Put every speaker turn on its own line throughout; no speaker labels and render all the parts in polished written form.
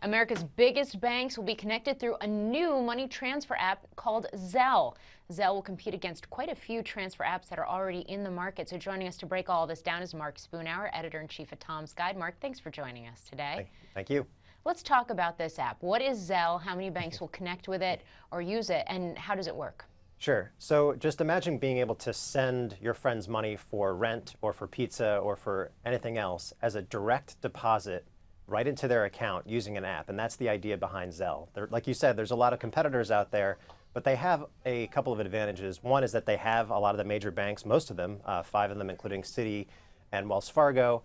America's biggest banks will be connected through a new money transfer app called Zelle. Zelle will compete against quite a few transfer apps that are already in the market. So joining us to break all this down is Mark Spoonhour, editor-in-chief at Tom's Guide. Mark, thanks for joining us today.
Thank you.
Let's talk about this app. What is Zelle? How many banks will connect with it or use it? And how does it work?
Sure. So just imagine being able to send your friends money for rent or for pizza or for anything else as a direct deposit right into their account using an app. And that's the idea behind Zelle. Like you said, there's a lot of competitors out there, but they have a couple of advantages. One is that they have a lot of the major banks, most of them, 5 of them, including Citi and Wells Fargo.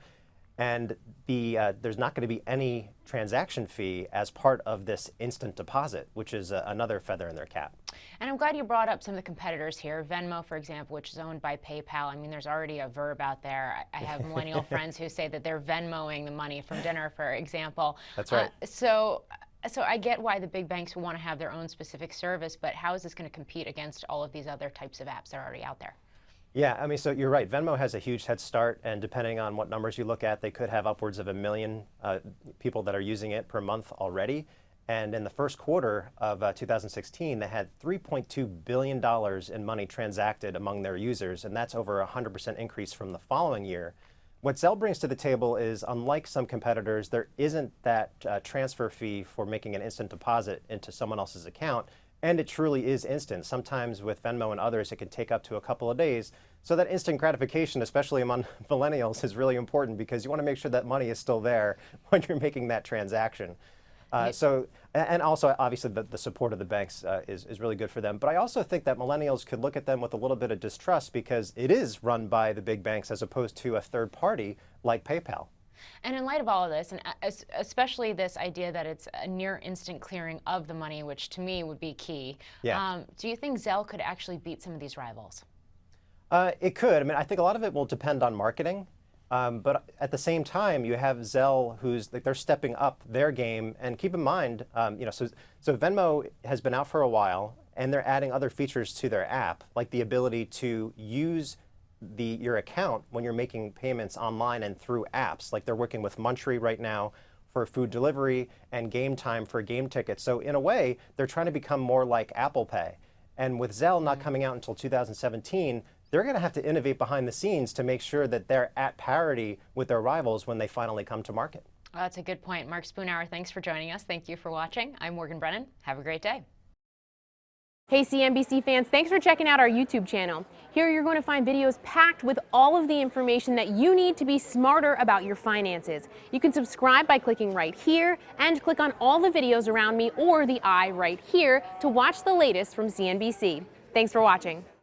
And there's not going to be any transaction fee as part of this instant deposit, which is another feather in their cap.
And I'm glad you brought up some of the competitors here. Venmo, for example, which is owned by PayPal. I mean, there's already a verb out there. I have millennial friends who say that they're Venmoing the money from dinner, for example.
That's right.
So I get why the big banks will want to have their own specific service, but how is this going to compete against all of these other types of apps that are already out there?
Yeah, I mean, so you're right. Venmo has a huge head start, and depending on what numbers you look at, they could have upwards of 1 million people that are using it per month already. And in the first quarter of 2016, they had $3.2 billion in money transacted among their users, and that's over a 100% increase from the following year. What Zelle brings to the table is, unlike some competitors, there isn't that transfer fee for making an instant deposit into someone else's account. And it truly is instant. Sometimes with Venmo and others, it can take up to a couple of days. So that instant gratification, especially among millennials, is really important because you want to make sure that money is still there when you're making that transaction. And also, obviously, the support of the banks is really good for them. But I also think that millennials could look at them with a little bit of distrust because it is run by the big banks as opposed to a third party like PayPal.
And in light of all of this, and especially this idea that it's a near instant clearing of the money, which to me would be key, do you think Zelle could actually beat some of these rivals?
It could. I mean, I think a lot of it will depend on marketing. But at the same time, you have Zelle, they're stepping up their game. And keep in mind, so Venmo has been out for a while, and they're adding other features to their app, like the ability to use your account when you're making payments online and through apps. Like they're working with Munchery right now for food delivery and Game Time for game tickets. So in a way, they're trying to become more like Apple Pay. And with Zelle not coming out until 2017, they're going to have to innovate behind the scenes to make sure that they're at parity with their rivals when they finally come to market.
Well, that's a good point. Mark Spoonhour, thanks for joining us. Thank you for watching. I'm Morgan Brennan. Have a great day.
Hey CNBC fans, thanks for checking out our YouTube channel. Here you're going to find videos packed with all of the information that you need to be smarter about your finances. You can subscribe by clicking right here and click on all the videos around me or the I right here to watch the latest from CNBC. Thanks for watching.